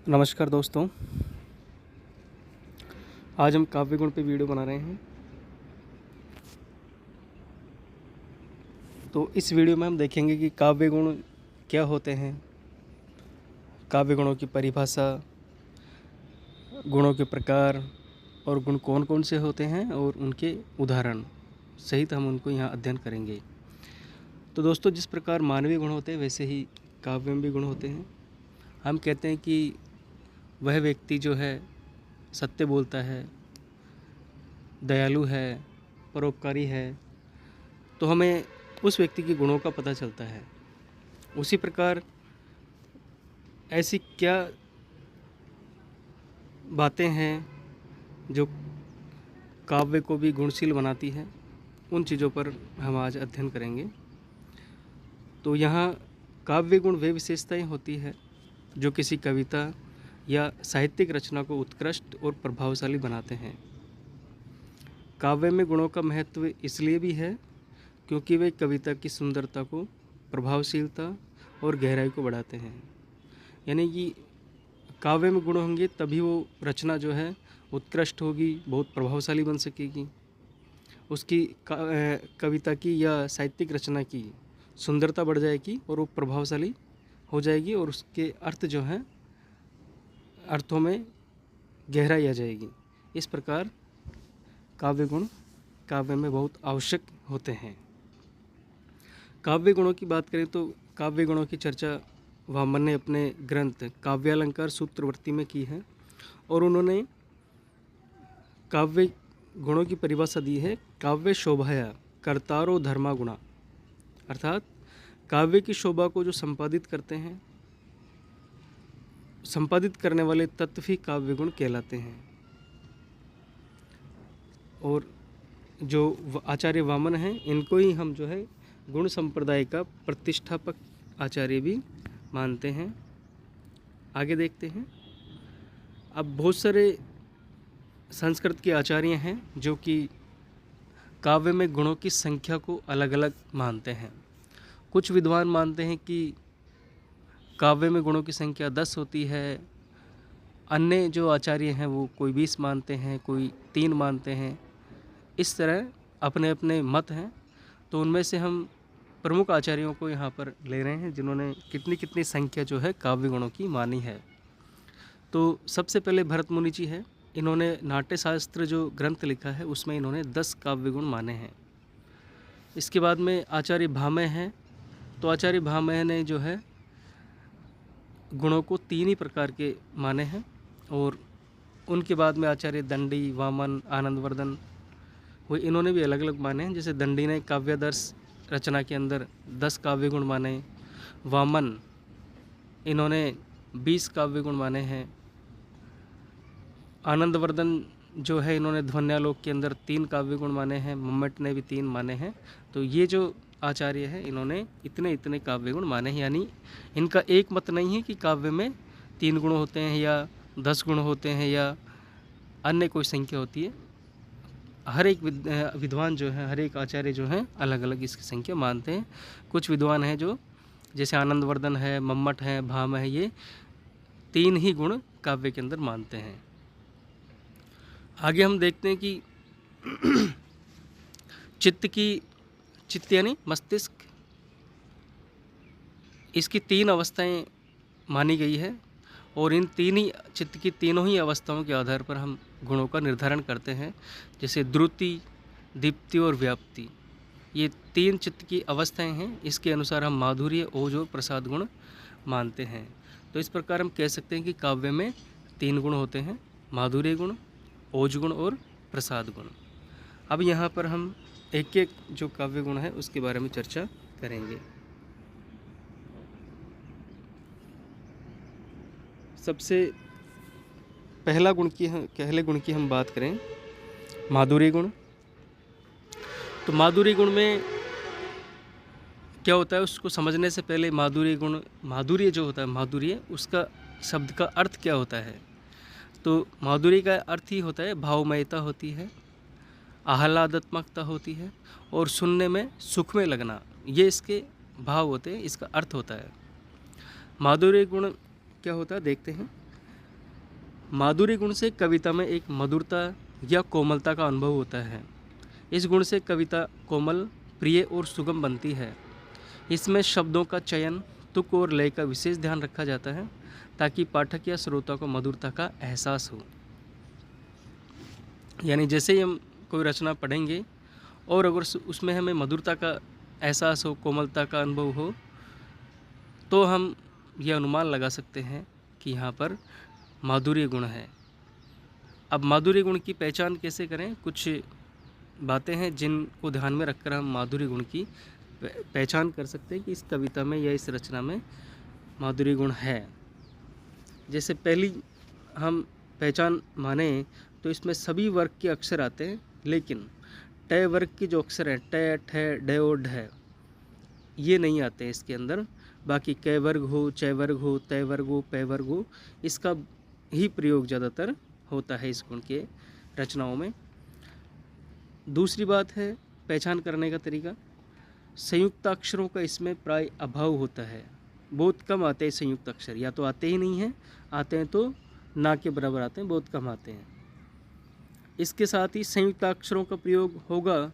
नमस्कार दोस्तों। आज हम काव्य गुण पे वीडियो बना रहे हैं। तो इस वीडियो में हम देखेंगे कि काव्य गुण क्या होते हैं, काव्य गुणों की परिभाषा, गुणों के प्रकार और गुण कौन कौन से होते हैं और उनके उदाहरण सहित हम उनको यहाँ अध्ययन करेंगे। तो दोस्तों, जिस प्रकार मानवीय गुण होते हैं वैसे ही काव्य में भी गुण होते हैं। हम कहते हैं कि वह व्यक्ति जो है सत्य बोलता है, दयालु है, परोपकारी है, तो हमें उस व्यक्ति के गुणों का पता चलता है। उसी प्रकार ऐसी क्या बातें हैं जो काव्य को भी गुणशील बनाती है, उन चीज़ों पर हम आज अध्ययन करेंगे। तो यहाँ काव्य गुण वे विशेषताएं होती है जो किसी कविता या साहित्यिक रचना को उत्कृष्ट और प्रभावशाली बनाते हैं। काव्य में गुणों का महत्व इसलिए भी है क्योंकि वे कविता की सुंदरता को, प्रभावशीलता और गहराई को बढ़ाते हैं। यानी कि काव्य में गुण होंगे तभी वो रचना जो है उत्कृष्ट होगी, बहुत प्रभावशाली बन सकेगी। उसकी कविता की या साहित्यिक रचना की सुंदरता बढ़ जाएगी और वो प्रभावशाली हो जाएगी और उसके अर्थ जो हैं, अर्थों में गहराई आ जाएगी। इस प्रकार काव्य गुण काव्य में बहुत आवश्यक होते हैं। काव्य गुणों की बात करें तो काव्य गुणों की चर्चा वामन ने अपने ग्रंथ काव्यालंकार सूत्रवर्ती में की है और उन्होंने काव्य गुणों की परिभाषा दी है, काव्य शोभाया कर्तारो धर्मा गुणा, अर्थात काव्य की शोभा को जो संपादित करते हैं, संपादित करने वाले तत्व ही काव्य गुण कहलाते हैं। और जो आचार्य वामन हैं, इनको ही हम जो है गुण संप्रदाय का प्रतिष्ठापक आचार्य भी मानते हैं। आगे देखते हैं। अब बहुत सारे संस्कृत के आचार्य हैं जो कि काव्य में गुणों की संख्या को अलग अलग मानते हैं। कुछ विद्वान मानते हैं कि काव्य में गुणों की संख्या 10 होती है। अन्य जो आचार्य हैं वो कोई 20 मानते हैं, कोई 3 मानते हैं। इस तरह अपने अपने मत हैं। तो उनमें से हम प्रमुख आचार्यों को यहाँ पर ले रहे हैं जिन्होंने कितनी कितनी संख्या जो है काव्य गुणों की मानी है। तो सबसे पहले भरत मुनि जी है। इन्होंने नाट्य शास्त्र जो ग्रंथ लिखा है उसमें इन्होंने 10 काव्य गुण माने हैं। इसके बाद में आचार्य भामह हैं। तो आचार्य भामह ने जो है गुणों को 3 ही प्रकार के माने हैं। और उनके बाद में आचार्य दंडी, वामन, आनंदवर्धन, वो इन्होंने भी अलग अलग माने हैं। जैसे दंडी ने काव्यादर्श रचना के अंदर 10 काव्य गुण माने। वामन इन्होंने 20 काव्य गुण माने हैं। आनंदवर्धन जो है इन्होंने ध्वन्यालोक के अंदर 3 काव्य गुण माने हैं। मम्मट ने भी 3 माने हैं। तो ये जो आचार्य है इन्होंने इतने इतने काव्य गुण माने हैं। यानी इनका एक मत नहीं है कि काव्य में 3 गुण होते हैं या 10 गुण होते हैं या अन्य कोई संख्या होती है। हर एक विद्वान जो है, हर एक आचार्य जो हैं अलग अलग इसकी संख्या मानते हैं। कुछ विद्वान हैं जो जैसे आनंदवर्धन है, मम्मट है, भामह है, ये 3 ही गुण काव्य के अंदर मानते हैं। आगे हम देखते हैं कि चित्त यानी मस्तिष्क, इसकी 3 अवस्थाएं मानी गई है और इन 3 ही चित्त की तीनों ही अवस्थाओं के आधार पर हम गुणों का निर्धारण करते हैं। जैसे द्रुति, दीप्ति और व्याप्ति, ये 3 चित्त की अवस्थाएं हैं। इसके अनुसार हम माधुर्य, ओज और प्रसाद गुण मानते हैं। तो इस प्रकार हम कह सकते हैं कि काव्य में 3 गुण होते हैं, माधुर्य गुण, ओज गुण और प्रसाद गुण। अब यहाँ पर हम एक एक जो काव्य गुण है उसके बारे में चर्चा करेंगे। सबसे पहले गुण की हम बात करें, माधुर्य गुण। तो माधुर्य गुण में क्या होता है उसको समझने से पहले माधुर्य जो होता है, माधुर्य उसका शब्द का अर्थ क्या होता है। तो माधुर्य का अर्थ ही होता है भावमयता होती है, आह्लादात्मकता होती है और सुनने में सुख में लगना। ये इसके भाव होते हैं, इसका अर्थ होता है। माधुर्य गुण क्या होता है देखते हैं। माधुर्य गुण से कविता में एक मधुरता या कोमलता का अनुभव होता है। इस गुण से कविता कोमल, प्रिय और सुगम बनती है। इसमें शब्दों का चयन, तुक और लय का विशेष ध्यान रखा जाता है ताकि पाठक या श्रोता को मधुरता का एहसास हो। यानी जैसे ही हम कोई रचना पढ़ेंगे और अगर उसमें हमें मधुरता का एहसास हो, कोमलता का अनुभव हो, तो हम यह अनुमान लगा सकते हैं कि यहाँ पर माधुर्य गुण है। अब माधुर्य गुण की पहचान कैसे करें? कुछ बातें हैं जिनको ध्यान में रखकर हम माधुर्य गुण की पहचान कर सकते हैं कि इस कविता में या इस रचना में माधुर्य गुण है। जैसे पहली हम पहचान माने तो इसमें सभी वर्ग के अक्षर आते हैं, लेकिन ट वर्ग के जो अक्षर हैं, ट, ठ, ड और ढ, ये नहीं आते हैं इसके अंदर। बाकी क वर्ग हो, च वर्ग हो, त वर्ग हो, प वर्ग हो, इसका ही प्रयोग ज़्यादातर होता है इस गुण के रचनाओं में। दूसरी बात है पहचान करने का तरीका, संयुक्त अक्षरों का इसमें प्राय अभाव होता है। बहुत कम आते हैं संयुक्त अक्षर, या तो आते ही नहीं हैं, आते हैं तो ना के बराबर आते हैं, बहुत कम आते हैं। इसके साथ ही संयुक्त अक्षरों का प्रयोग होगा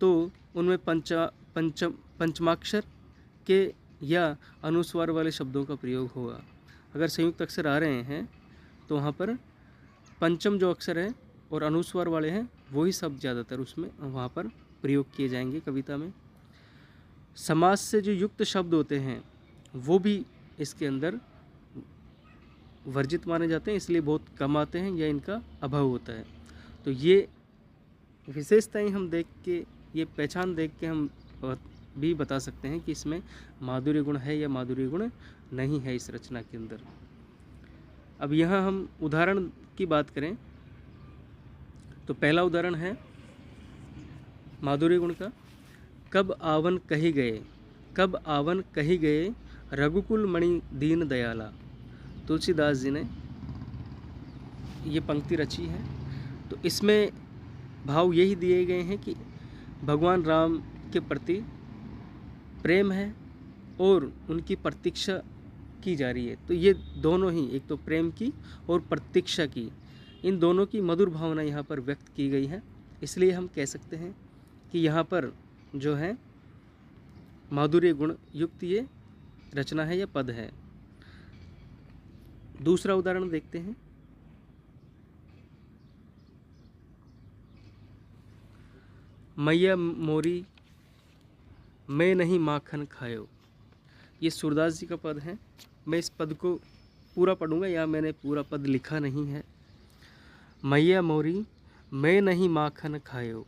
तो उनमें पंचमाक्षर के या अनुस्वार वाले शब्दों का प्रयोग होगा। अगर संयुक्त अक्षर आ रहे हैं तो वहाँ पर पंचम जो अक्षर है और अनुस्वार वाले हैं वही शब्द ज़्यादातर उसमें वहाँ पर प्रयोग किए जाएंगे कविता में। समास से जो युक्त शब्द होते हैं वो भी इसके अंदर वर्जित माने जाते हैं, इसलिए बहुत कम आते हैं या इनका अभाव होता है। तो ये विशेषताएं हम देख के, ये पहचान देख के हम भी बता सकते हैं कि इसमें माधुर्य गुण है या माधुर्य गुण नहीं है इस रचना के अंदर। अब यहाँ हम उदाहरण की बात करें तो पहला उदाहरण है माधुर्य गुण का, कब आवन कही गए, कब आवन कही गए रघुकुल मणि दीन दयाला। तुलसीदास जी ने ये पंक्ति रची है। तो इसमें भाव यही दिए गए हैं कि भगवान राम के प्रति प्रेम है और उनकी प्रतीक्षा की जा रही है। तो ये दोनों ही, एक तो प्रेम की और प्रतीक्षा की, इन दोनों की मधुर भावना यहाँ पर व्यक्त की गई है। इसलिए हम कह सकते हैं कि यहाँ पर जो है माधुर्य गुण युक्त ये रचना है या पद है। दूसरा उदाहरण देखते हैं। मैया मोरी मैं नहीं माखन खायो, ये सूरदास जी का पद है। मैं इस पद को पूरा पढ़ूंगा, या मैंने पूरा पद लिखा नहीं है। मैया मोरी मैं नहीं माखन खायो,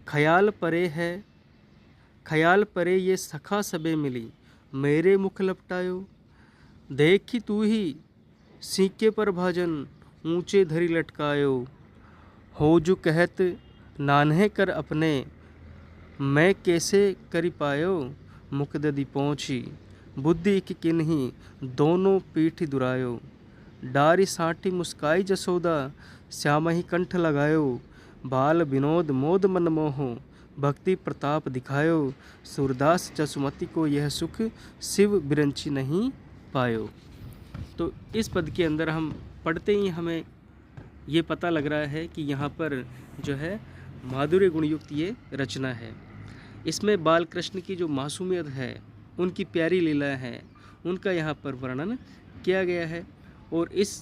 ख्याल परे है, ख्याल परे ये सखा सबे मिली, मेरे मुख लपटायो। देखी तू ही सीके पर भाजन, ऊंचे धरी लटकायो। हो जो कहत नान्हे कर अपने, मैं कैसे करी पायो। मुख ददी पहुँची बुद्धि की किन्हीं, दोनों पीठ दुरायो। डारी साठी मुस्काई जसोदा, श्याम ही कंठ लगायो। बाल विनोद मोद मन मोहो, भक्ति प्रताप दिखायो। सूरदास जसुमती को यह सुख, शिव बिरंची नहीं पायो। तो इस पद के अंदर हम पढ़ते ही हमें ये पता लग रहा है कि यहाँ पर जो है माधुर्य गुणयुक्त ये रचना है। इसमें बाल कृष्ण की जो मासूमियत है, उनकी प्यारी लीला है, उनका यहाँ पर वर्णन किया गया है। और इस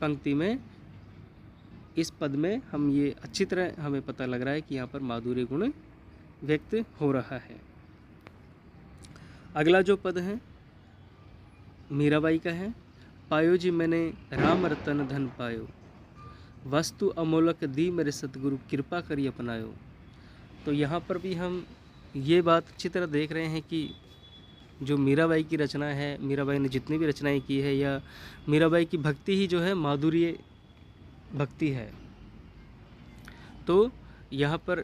पंक्ति में, इस पद में हम ये अच्छी तरह हमें पता लग रहा है कि यहाँ पर माधुर्य गुण व्यक्त हो रहा है। अगला जो पद है मीराबाई का है। पायो जी मैंने राम रतन धन पायो, वस्तु अमोलक दी मेरे सतगुरु, कृपा करी अपनायो। तो यहाँ पर भी हम ये बात अच्छी तरह देख रहे हैं कि जो मीराबाई की रचना है, मीराबाई ने जितनी भी रचनाएं की है, या मीराबाई की भक्ति ही जो है माधुर्य भक्ति है। तो यहाँ पर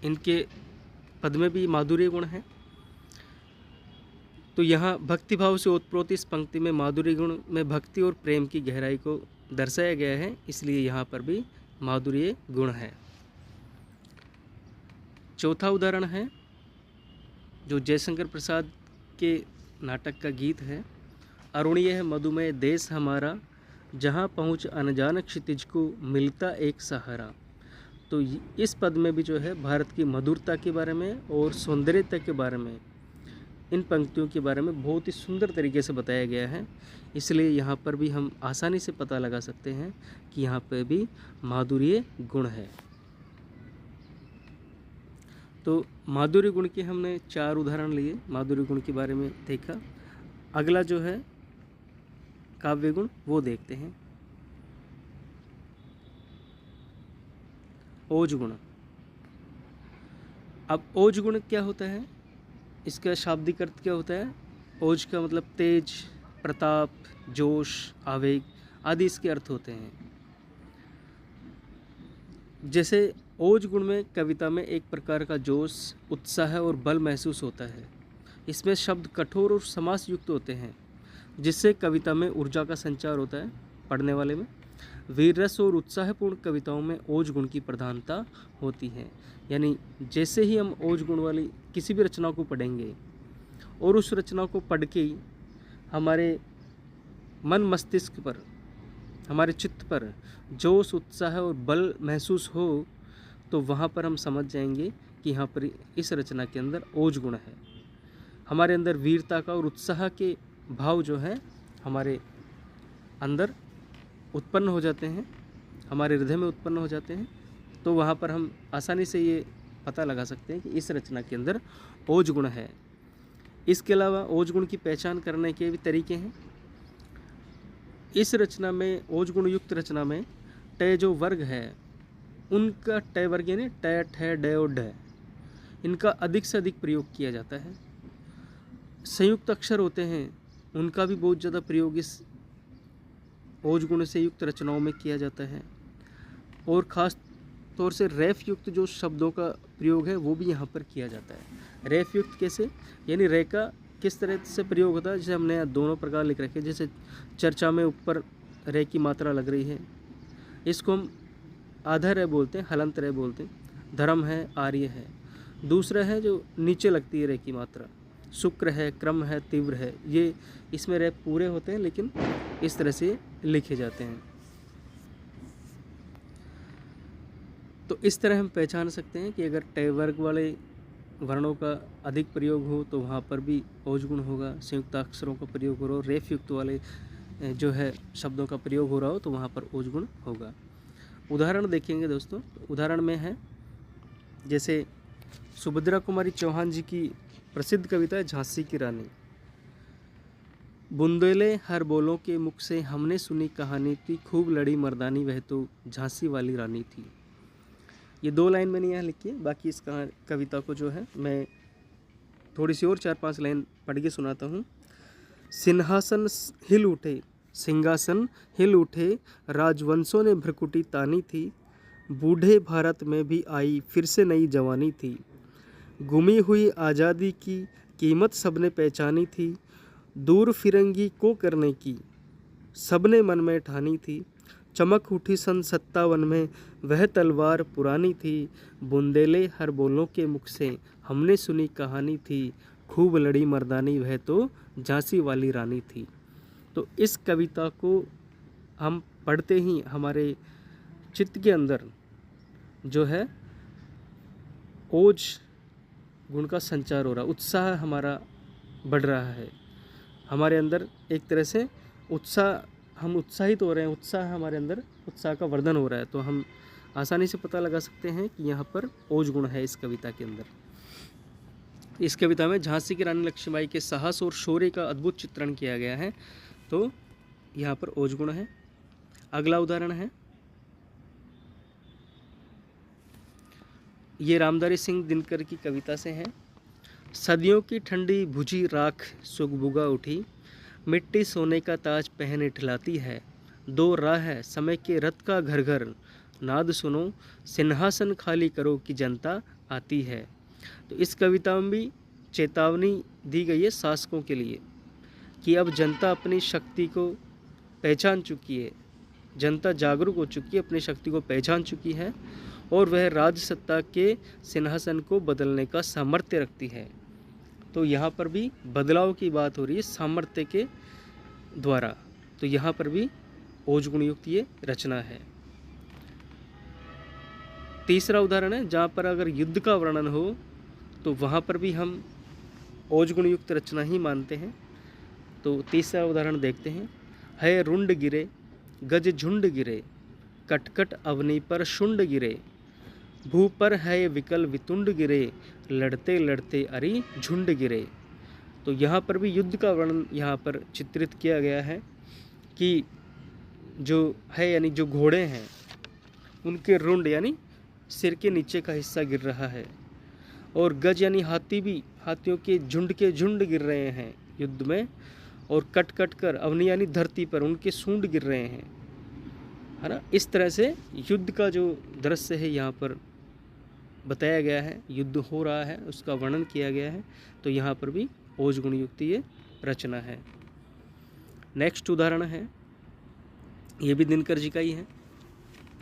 इनके पद में भी माधुर्य गुण है। तो यहाँ भक्ति भाव से ओतप्रोत इस पंक्ति में माधुर्य गुण में भक्ति और प्रेम की गहराई को दर्शाया गया है, इसलिए यहाँ पर भी माधुर्य गुण है। चौथा उदाहरण है जो जयशंकर प्रसाद के नाटक का गीत है, अरुणीय है मधुमेह देश हमारा, जहाँ पहुँच अनजान क्षितिज को मिलता एक सहारा। तो इस पद में भी जो है भारत की मधुरता के बारे में और सौंदर्यता के बारे में, इन पंक्तियों के बारे में बहुत ही सुंदर तरीके से बताया गया है। इसलिए यहाँ पर भी हम आसानी से पता लगा सकते हैं कि यहाँ पर भी माधुर्य गुण है। तो माधुर्य गुण के हमने 4 उदाहरण लिए, माधुर्य गुण के बारे में देखा। अगला जो है काव्य गुण, वो देखते हैं। ओज गुण। अब ओज गुण क्या होता है, इसका शाब्दिक अर्थ क्या होता है? ओज का मतलब तेज, प्रताप, जोश, आवेग आदि इसके अर्थ होते हैं। जैसे ओज गुण में कविता में एक प्रकार का जोश, उत्साह और बल महसूस होता है। इसमें शब्द कठोर और समास युक्त होते हैं, जिससे कविता में ऊर्जा का संचार होता है पढ़ने वाले में। वीर रस और उत्साहपूर्ण कविताओं में ओज गुण की प्रधानता होती है। यानी जैसे ही हम ओज गुण वाली किसी भी रचना को पढ़ेंगे और उस रचना को पढ़ के ही हमारे मन मस्तिष्क पर, हमारे चित्त पर जोश, उत्साह और बल महसूस हो, तो वहाँ पर हम समझ जाएंगे कि यहाँ पर इस रचना के अंदर ओज गुण है। हमारे अंदर वीरता का और उत्साह के भाव जो है हमारे अंदर उत्पन्न हो जाते हैं, हमारे हृदय में उत्पन्न हो जाते हैं। तो वहाँ पर हम आसानी से ये पता लगा सकते हैं कि इस रचना के अंदर ओज गुण है। इसके अलावा ओज गुण की पहचान करने के भी तरीके हैं। इस रचना में, ओज गुण युक्त रचना में, ट जो वर्ग है उनका, ट वर्ग यानी ट, ठ, ड और ढ, इनका अधिक से अधिक प्रयोग किया जाता है। संयुक्त अक्षर होते हैं, उनका भी बहुत ज़्यादा प्रयोग इस ओज गुण से युक्त रचनाओं में किया जाता है। और ख़ास तौर से रेफ युक्त जो शब्दों का प्रयोग है वो भी यहाँ पर किया जाता है। रेफ युक्त कैसे, यानी रे का किस तरह से प्रयोग होता है, जैसे हमने यहाँ दोनों प्रकार लिख रखे। जैसे चर्चा में ऊपर रे की मात्रा लग रही है, इसको हम आधा रे बोलते हैं, हलंत रे बोलते हैं। धर्म है, आर्य है। दूसरा है जो नीचे लगती है रे की मात्रा, शुक्र है, क्रम है, तीव्र है। ये इसमें रे पूरे होते हैं, लेकिन इस तरह से लिखे जाते हैं। तो इस तरह हम पहचान सकते हैं कि अगर ट वर्ग वाले वर्णों का अधिक प्रयोग हो तो वहाँ पर भी ओज गुण होगा। संयुक्त अक्षरों का प्रयोग हो रहा हो, रेफ युक्त वाले जो है शब्दों का प्रयोग हो रहा हो तो वहाँ पर ओज गुण होगा। उदाहरण देखेंगे दोस्तों। उदाहरण में है जैसे सुभद्रा कुमारी चौहान जी की प्रसिद्ध कविता है झांसी की रानी। बुंदेले हर बोलों के मुख से हमने सुनी कहानी थी, खूब लड़ी मर्दानी वह तो झांसी वाली रानी थी। ये 2 लाइन मैंने यहाँ लिखी है। बाकी इस कविता को जो है मैं थोड़ी सी और 4-5 लाइन पढ़ के सुनाता हूँ। सिंहासन हिल उठे, सिंहासन हिल उठे, राजवंशों ने भ्रकुटी तानी थी। बूढ़े भारत में भी आई फिर से नई जवानी थी। गुमी हुई आज़ादी की कीमत सबने पहचानी थी। दूर फिरंगी को करने की सबने मन में ठानी थी। चमक उठी सन 57 में वह तलवार पुरानी थी। बुंदेले हर बोलों के मुख से हमने सुनी कहानी थी, खूब लड़ी मर्दानी वह तो झांसी वाली रानी थी। तो इस कविता को हम पढ़ते ही हमारे चित्त के अंदर जो है ओज गुण का संचार हो रहा, उत्साह हमारा बढ़ रहा है। हमारे अंदर एक तरह से हम उत्साहित हो रहे हैं, उत्साह हमारे अंदर, उत्साह का वर्धन हो रहा है। तो हम आसानी से पता लगा सकते हैं कि यहाँ पर ओज गुण है इस कविता के अंदर। इस कविता में झांसी की रानी लक्ष्मीबाई के साहस और शौर्य का अद्भुत चित्रण किया गया है, तो यहाँ पर ओज गुण है। अगला उदाहरण है, ये रामधारी सिंह दिनकर की कविता से है। सदियों की ठंडी भुजी राख सुगबुगा उठी, मिट्टी सोने का ताज पहने ठिलाती है। 2 राह है समय के रथ का घर घर, नाद सुनो सिंहासन खाली करो कि जनता आती है। तो इस कविता में भी चेतावनी दी गई है शासकों के लिए कि अब जनता अपनी शक्ति को पहचान चुकी है, जनता जागरूक हो चुकी है, अपनी शक्ति को पहचान चुकी है और वह राज सत्ता के सिंहासन को बदलने का सामर्थ्य रखती है। तो यहाँ पर भी बदलाव की बात हो रही है, सामर्थ्य के द्वारा। तो यहाँ पर भी ओज गुण युक्त ये रचना है। तीसरा उदाहरण है जहाँ पर अगर युद्ध का वर्णन हो तो वहाँ पर भी हम ओज गुण युक्त रचना ही मानते हैं। तो तीसरा उदाहरण देखते हैं। है रुंड गिरे गज झुंड गिरे, कटकट अवनी पर शुंड गिरे, भू पर है विकल वितुंड गिरे, लड़ते लड़ते अरि झुंड गिरे। तो यहाँ पर भी युद्ध का वर्णन यहाँ पर चित्रित किया गया है कि जो है यानी जो घोड़े हैं उनके रुंड यानी सिर के नीचे का हिस्सा गिर रहा है, और गज यानी हाथी भी हाथियों के झुंड गिर रहे हैं युद्ध में, और कट कट कर अवनी यानी धरती पर उनके सूंड गिर रहे हैं, है ना। इस तरह से युद्ध का जो दृश्य है यहाँ पर बताया गया है, युद्ध हो रहा है उसका वर्णन किया गया है। तो यहाँ पर भी ओज गुण युक्त ये रचना है। नेक्स्ट उदाहरण है, ये भी दिनकर जी का ही है,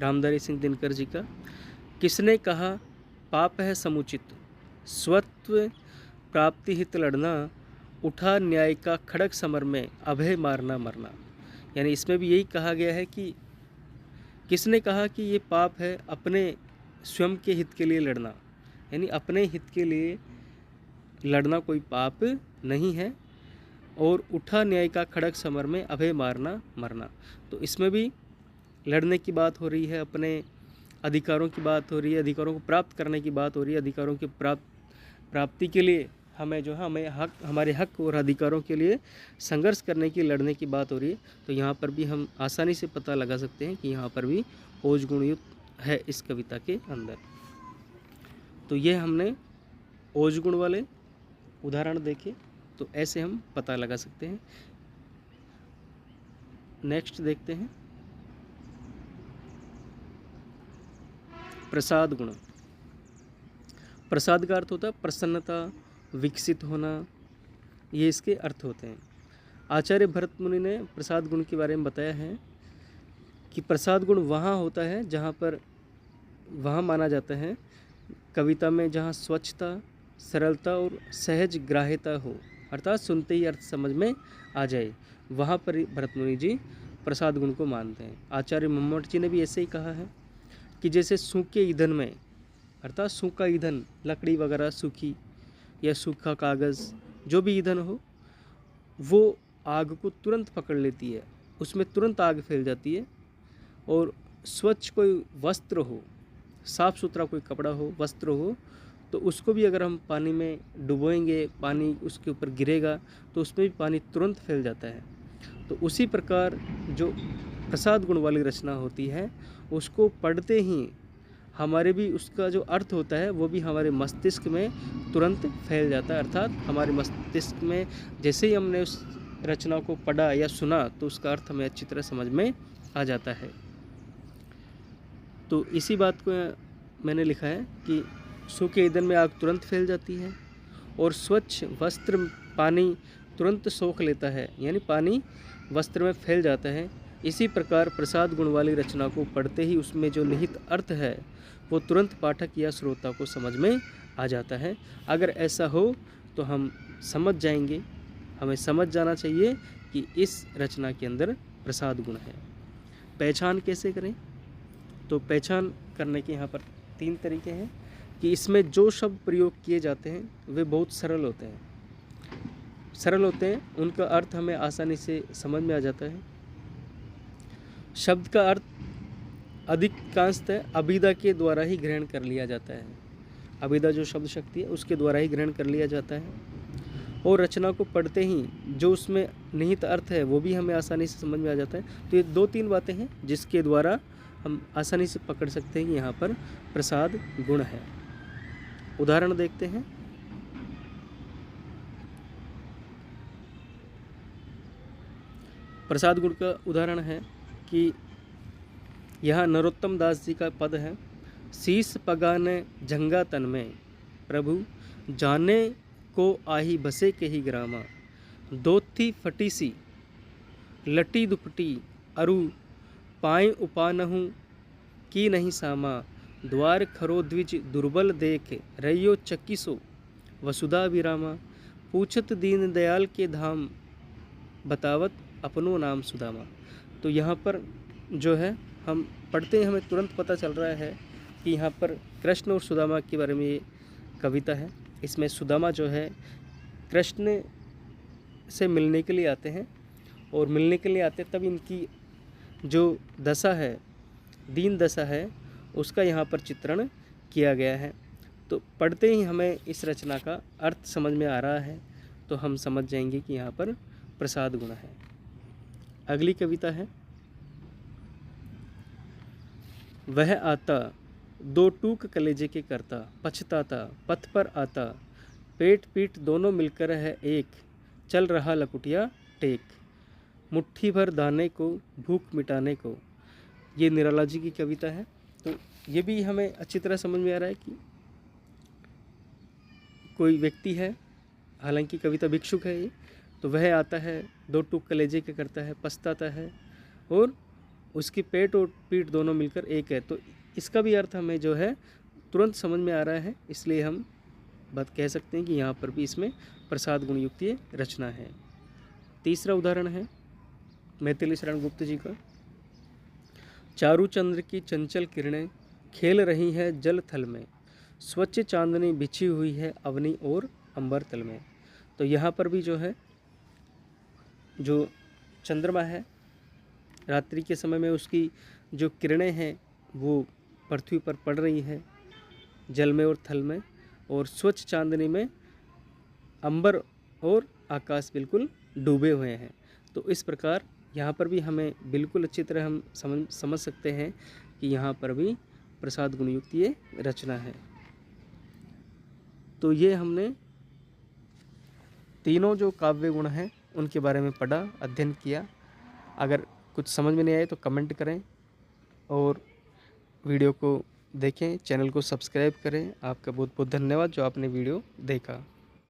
रामधारी सिंह दिनकर जी का। किसने कहा पाप है समुचित, स्वत्व प्राप्ति हित लड़ना, उठा न्याय का खड़ग समर में, अभय मारना मरना। यानी इसमें भी यही कहा गया है कि किसने कहा कि ये पाप है अपने स्वयं के हित के लिए लड़ना, यानी अपने हित के लिए लड़ना कोई पाप नहीं है, और उठा न्याय का खड़ग समर में, अभय मारना मरना। तो इसमें भी लड़ने की बात हो रही है, अपने अधिकारों की बात हो रही है, अधिकारों को प्राप्त करने की बात हो रही है, अधिकारों की प्राप्ति के लिए हमें जो है हमारे हक और अधिकारों के लिए संघर्ष करने की, लड़ने की बात हो रही है। तो यहाँ पर भी हम आसानी से पता लगा सकते हैं कि यहाँ पर भी ओज गुण युक्त है इस कविता के अंदर। तो ये हमने ओज गुण वाले उदाहरण देखे, तो ऐसे हम पता लगा सकते हैं। नेक्स्ट देखते हैं प्रसाद गुण। प्रसाद का अर्थ होता है प्रसन्नता, विकसित होना, ये इसके अर्थ होते हैं। आचार्य भरत मुनि ने प्रसाद गुण के बारे में बताया है कि प्रसाद गुण वहाँ होता है जहाँ पर वहाँ माना जाता है कविता में जहाँ स्वच्छता, सरलता और सहज ग्राह्यता हो, अर्थात सुनते ही अर्थ समझ में आ जाए, वहाँ पर भरत मुनि जी प्रसाद गुण को मानते हैं। आचार्य मम्मट जी ने भी ऐसे ही कहा है कि जैसे सूखे ईंधन में, अर्थात सूखा ईंधन, लकड़ी वगैरह सूखी या सूखा कागज़, जो भी ईंधन हो, वो आग को तुरंत पकड़ लेती है, उसमें तुरंत आग फैल जाती है। और स्वच्छ कोई वस्त्र हो, साफ़ सुथरा कोई कपड़ा हो, वस्त्र हो, तो उसको भी अगर हम पानी में डुबोएंगे, पानी उसके ऊपर गिरेगा तो उसमें भी पानी तुरंत फैल जाता है। तो उसी प्रकार जो प्रसाद गुण वाली रचना होती है, उसको पढ़ते ही हमारे भी उसका जो अर्थ होता है वो भी हमारे मस्तिष्क में तुरंत फैल जाता है। अर्थात हमारे मस्तिष्क में जैसे ही हमने उस रचना को पढ़ा या सुना तो उसका अर्थ हमें अच्छी तरह समझ में आ जाता है। तो इसी बात को मैंने लिखा है कि सूखे ईंधन में आग तुरंत फैल जाती है, और स्वच्छ वस्त्र पानी तुरंत सोख लेता है, यानी पानी वस्त्र में फैल जाता है। इसी प्रकार प्रसाद गुण वाली रचना को पढ़ते ही उसमें जो निहित अर्थ है वो तुरंत पाठक या श्रोता को समझ में आ जाता है। अगर ऐसा हो तो हम समझ जाएंगे, हमें समझ जाना चाहिए कि इस रचना के अंदर प्रसाद गुण है। पहचान कैसे करें? तो पहचान करने के यहाँ पर 3 तरीके हैं कि इसमें जो शब्द प्रयोग किए जाते हैं वे बहुत सरल होते हैं, उनका अर्थ हमें आसानी से समझ में आ जाता है। शब्द का अर्थ अधिकांशतः अभिधा के द्वारा ही ग्रहण कर लिया जाता है, अभिधा जो शब्द शक्ति है उसके द्वारा ही ग्रहण कर लिया जाता है। और रचना को पढ़ते ही जो उसमें निहित अर्थ है वो भी हमें आसानी से समझ में आ जाता है। तो ये 2-3 बातें हैं जिसके द्वारा हम आसानी से पकड़ सकते हैं कि यहाँ पर प्रसाद गुण है। उदाहरण देखते हैं। प्रसाद गुण का उदाहरण है कि यहाँ नरोत्तम दास जी का पद है, शीस पगाने झंगा तन में, प्रभु जाने को आही बसे के ही ग्रामा, दोथी फटी सी लटी दुपटी अरु पाए उपानहु की नहीं सामा, द्वार खरो द्विज दुर्बल देख रहियो चक्कीसो वसुधा विरामा, पूछत दीन दयाल के धाम बतावत अपनो नाम सुदामा। तो यहाँ पर जो है हम पढ़ते हैं, हमें तुरंत पता चल रहा है कि यहाँ पर कृष्ण और सुदामा के बारे में ये कविता है। इसमें सुदामा जो है कृष्ण से मिलने के लिए आते हैं, और मिलने के लिए आते तब इनकी जो दशा है, दीन दशा है, उसका यहाँ पर चित्रण किया गया है। तो पढ़ते ही हमें इस रचना का अर्थ समझ में आ रहा है, तो हम समझ जाएंगे कि यहाँ पर प्रसाद गुण है। अगली कविता है, वह आता दो टूक कलेजे के करता, पछताता पथ पर आता, पेट पीठ दोनों मिलकर है एक, चल रहा लकुटिया टेक, मुट्ठी भर दाने को भूख मिटाने को। ये निराला जी की कविता है। तो ये भी हमें अच्छी तरह समझ में आ रहा है कि कोई व्यक्ति है, हालांकि कविता भिक्षुक है ये, तो वह आता है, दो टूक कलेजे के करता है, पछताता है, और उसकी पेट और पीठ दोनों मिलकर एक है। तो इसका भी अर्थ हमें जो है तुरंत समझ में आ रहा है, इसलिए हम बात कह सकते हैं कि यहाँ पर भी इसमें प्रसाद गुण युक्त ये रचना है। तीसरा उदाहरण है मैथिली शरण गुप्त जी का, चारू चंद्र की चंचल किरणें खेल रही है जल थल में, स्वच्छ चांदनी बिछी हुई है अवनी और अंबर तल में। तो यहाँ पर भी जो है, जो चंद्रमा है, रात्रि के समय में उसकी जो किरणें हैं वो पृथ्वी पर पड़ रही है, जल में और थल में, और स्वच्छ चांदनी में अंबर और आकाश बिल्कुल डूबे हुए हैं। तो इस प्रकार यहाँ पर भी हमें बिल्कुल अच्छी तरह हम समझ सकते हैं कि यहाँ पर भी प्रसाद गुण युक्त ये रचना है। तो ये हमने तीनों जो काव्य गुण हैं उनके बारे में पढ़ा, अध्ययन किया। अगर कुछ समझ में नहीं आए तो कमेंट करें, और वीडियो को देखें, चैनल को सब्सक्राइब करें। आपका बहुत बहुत धन्यवाद जो आपने वीडियो देखा।